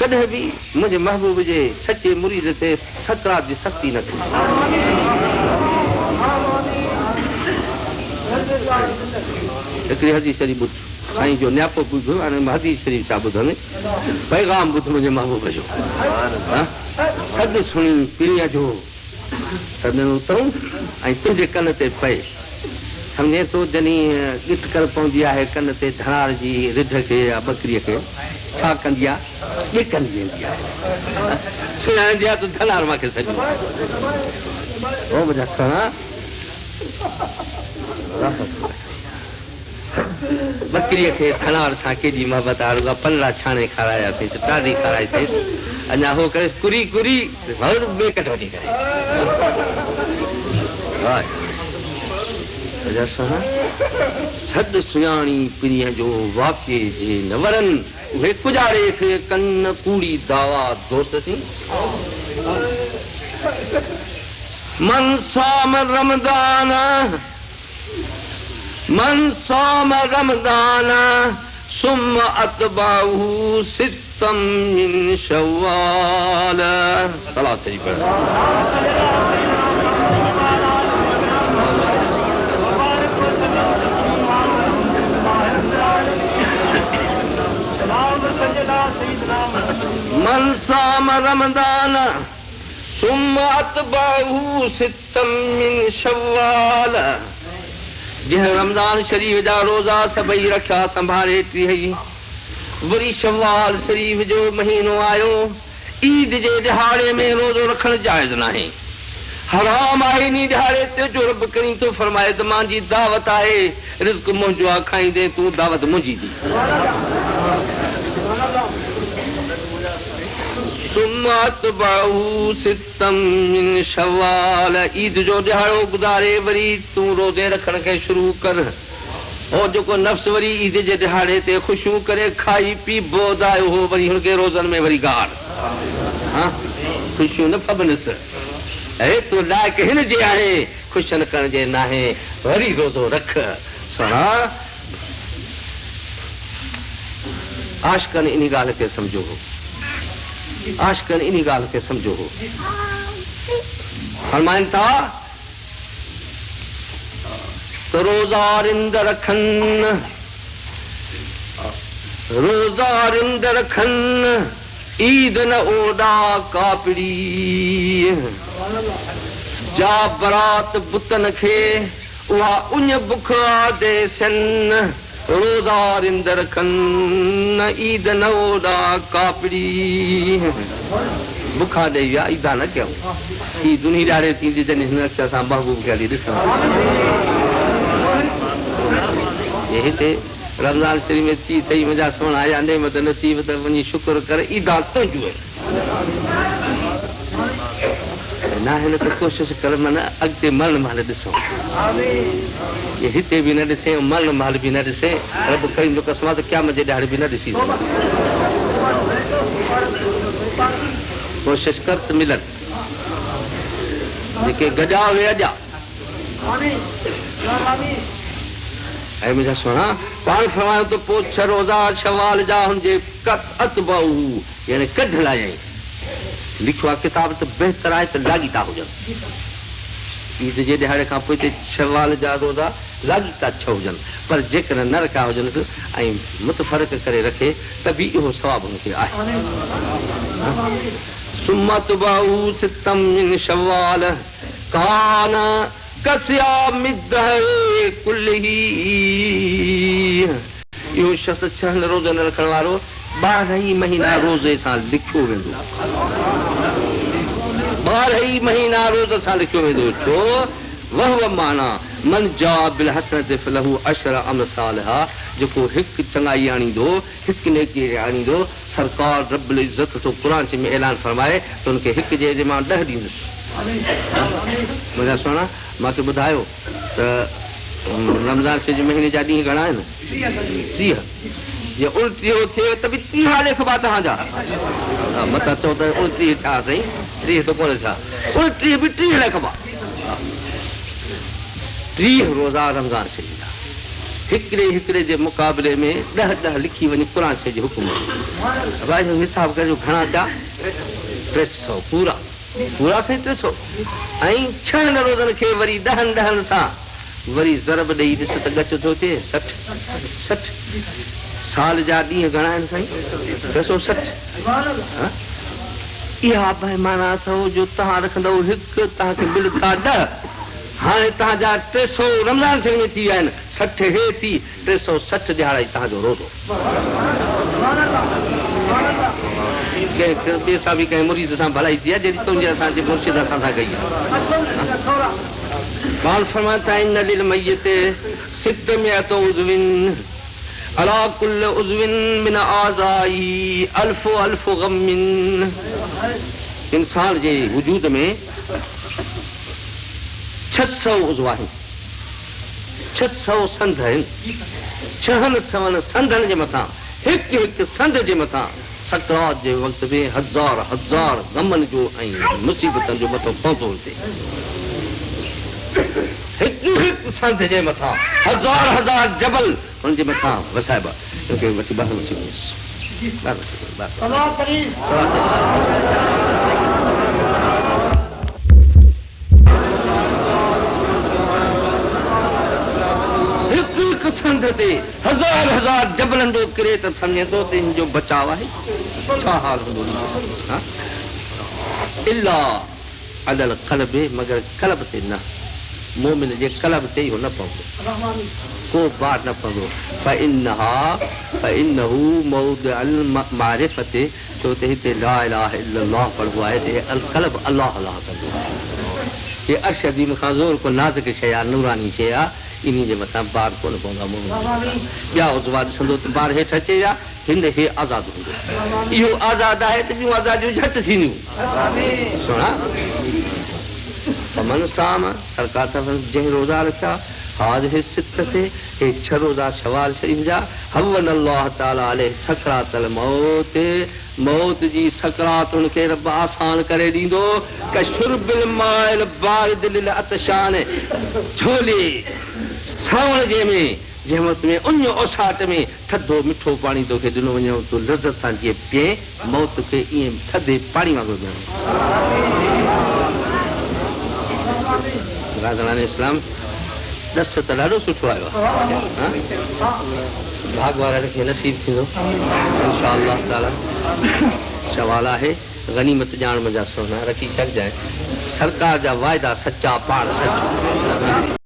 कॾहिं बि मुंहिंजे महबूब जे सचे मुरीद ते सकरात जी सख़्ती न थी। हिकिड़ी हदीस शरीफ़ ॿुध, साईं जो न्यापो ॿुधो, हाणे हदीस शरीफ़ छा ॿुधनि, पैगाम ॿुध मुंहिंजे महबूब जो। सॾु सुणी पीढ़ीअ जो सॾु उतऊं ऐं तुंहिंजे कन ते पए। सम्झे तो जॾहिं ॾिठ कर पवंदी आहे कन ते धनार जी रिढ खे या बकरीअ खे, छा कंदी आहे, ॾिकंदी वेंदी आहे, सुञाणंदी आहे त धनार मूंखे सॼो हो मुंहिंजा सुहिणा। बकरीअ खे धनार सां केॾी मोहबत आहे, रुॻा पलड़ा छाणे खारायासीं, ॾाढी खाराईसीं, अञा हो करे कुरी कुरी ॿिए कट वठी करे। सॾु सुञाणी पीढ़ीअ जो वाक़े जे न वरनि, उहे गुजारे खे कन कूड़ी दावा दोस्त थी। मन साम रमदान सुम अतबाहु सितम मिन शव्वाल। सलात जी पढ़। मन साम रमदान सुम अतबाहु सितम मिन शव्वाल। जंहिं रमज़ान शरीफ़ जा रोज़ा सभई रखिया संभाले 30, वरी शव्वाल शरीफ़ जो महीनो आयो, ईद जे दिहाड़े में रोज़ो रखणु जाइज़ नाहे, हराम आहे। इन दिहाड़े ते जो रब करीम तो फरमाए त मुंहिंजी दावत आहे, रिज़्क़ मुंहिंजो आहे, खाईंदे तूं दावत मुंहिंजी दी। ईद जो दिहाड़ो गुज़ारे वरी तूं रोज़े रखण खे शुरू कर। हो जेको नफ़्स वरी ईद जे दिहाड़े ते ख़ुशियूं करे खाई पी बोध आयो हो, वरी हुनखे रोज़नि में वरी गाड़। ख़ुशियूं न फबनसि, ऐं तूं लाइक़ हिन जे आहे, ख़ुशन करण जे नाहे, वरी रोज़ो रख। सुणा आशिक़नि इन ॻाल्हि खे सम्झो हो, आशिक़नि इन ॻाल्हि खे सम्झो हो। फरमाइनि था त रोज़ा रिंद रखनि, रोज़ा रिंद रखनि, ईद न ओॾा कापड़ी जा बरात बुतन खे उहा उञ बुखा देसनि। रोज़ा रिंद रखनि, ईद न ओॾा कापड़ी। बुखा ॾेई विया, ईदा न कयूं। ही दुनी ॾाढे थींदी जॾहिं हिन अक्षर सां महबूब खे हली ॾिसण। हिते रमज़ान शरीफ़ में थी थई मुंहिंजा सुहिणा आया, नेमत नसीब त वञी शुक्र कर, ईदा तुंहिंजूं न हिन त कोशिशि कर, माना अॻिते मरण महिल ॾिसूं। हिते बि न ॾिसे, मरण महिल बि न ॾिसे, रब करीम जो कसम आहे त क़यामत जे ॾिहाड़े बि न ॾिसी। कोशिशि कर त मिलनि, जेके गॼा उहे अॼा। ऐं मुंहिंजा सुहिणा पाण फरमायो त पोइ 6 रोज़ा शवाल जा हुनजे अतबाहु यानी कढ लाइ लिखियो आहे किताब त बहितर आहे त लाॻीता हुजनि। ईद जे दिहाड़े खां पोइ ते शवाल जा रोज़ा लाॻीता 6 हुजनि, पर जेकॾहिं न रखिया हुजनि ऐं मुतफ़रक़ करे रखे त बि इहो सवाबु हुनखे आहे। सुमत बाहू सितम मिन शवाल कान कसियामिद कुल्ही। इहो शख़्स 6 रोज़े न रखण वारो 12 महीना रोज़े सां लिखियो वेंदो, 12 महीना रोज़ सां लिखियो वेंदो। छो वह माना मन जा बिल हसनत फलहू 10 अमसालहा, जेको हिकु चङाई आणींदो, हिकु नेकी आणींदो, सरकार रब्बुल इज़्ज़त तो क़ुरान में ऐलान फरमाए त हुनखे हिकु जे मां 10 ॾींदुसि। मुंहिंजा सुहिणा मूंखे ॿुधायो त रमज़ान जे महीने जा ॾींहं घणा आहिनि? 30। जे 29 थिए त बि 30 लिखबा तव्हांजा। मथां चओ त 29 थिया साईं, 30 त कोन थिया, 29 बि 30 लिखबा। 30 रोज़ा रमज़ान शरीफ़ जा, हिकिड़े हिकिड़े जे मुक़ाबले में 10 लिखी वञे क़ुर शरीफ़ जो हुकुम। भाई हिसाब करियो घणा थिया? 300 पूरा पूरा साईं 300 ऐं 6 रोज़नि खे वरी 10 सां वरी ज़रब ॾेई ॾिस त गच थो थिए 60 साल जा ॾींहं घणा आहिनि साईं? 360। इहा बेमाना अथव जो तव्हां रखंदव हिकु तव्हांखे मिलंदा 10। हाणे तव्हांजा 300 रमज़ान शरीफ़ में थी विया आहिनि, 60 हे थी 360 दिहाड़ा ई तव्हांजो रोज़ो। कंहिं ॿिए सां बि कंहिं मुरीद सां भलाई थी आहे जहिड़ी तुंहिंजे असांजे मुर्शिद असां सां कई आहे। قال فرماتا ان للميت 600 عضو على كل عضو من اعضائه 1000 غم। इंसान जे वजूद में 600 उज़व आहिनि, 600 संद आहिनि। 600 संदनि जे मथां हिकु संद जे मथां सकरात जे वक़्त में हज़ार गमनि जो ऐं मुसीबतनि जो मथो पहुतो थिए। हिकु संद जे मथां हज़ार जबल हुनजे मथां वसाइबा। वठी ॿाहिरि अची हिकु संद ते हज़ार जबलनि जो किरे त सम्झे थो त हिन जो बचाव आहे। छा हाल हूंदो इला अदल क़ल्ब, मगर क़ल्ब ते न, मोमिन जे क़ल्ब ते इहो न पवंदो, को बार न पवंदो। फ़इन्नहु मौदिअल मारिफ़त, छो त हिते ला इलाहा इल्लल्लाह पढ़बो आहे त अल क़ल्ब अल्लाह अल्लाह कंदो आहे। हे अर्श अज़ीम खां ज़ोर को नाज़ुक शइ आहे, नूरानी शइ आहे, इन जे मथां बार कोन पवंदो आहे। ॿिया उज़वा ॾिसंदो त बार हेठि अचे विया, हिन हे आज़ादु हूंदो। इहो आज़ादु आहे त ॿियूं आज़ादियूं झटि थींदियूं। सुणा मन साम सरकार जंहिं रोज़ा रखिया हाज हे सित ते हे 6 रोज़ा शवाल शरीफ़ जा हवन अल्लाह ताला अलैहि सकरातल मौत, मौत जी सकरात उनखे रब आसान करे ॾींदो। कशुरबिल माइल बारिद लिल अतशान, झोले सावण जे में जंहिं वक़्त में उन ओसाट में थधो मिठो पाणी तोखे ॾिनो वञे तूं लज़त सां जीअं पीए, मौत खे ईअं थधे पाणी वांगुरु ॾियणो। राज़ाने इस्लाम दस्त त ॾाढो सुठो आयो आहे। भाग वारनि खे नसीब थींदो इंशा अल्लाह ताला। सवाल आहे गनीमत ॼाण मुंहिंजा सोना रखी छॾिजांइ, सरकार जा वाइदा सचा पाण सच।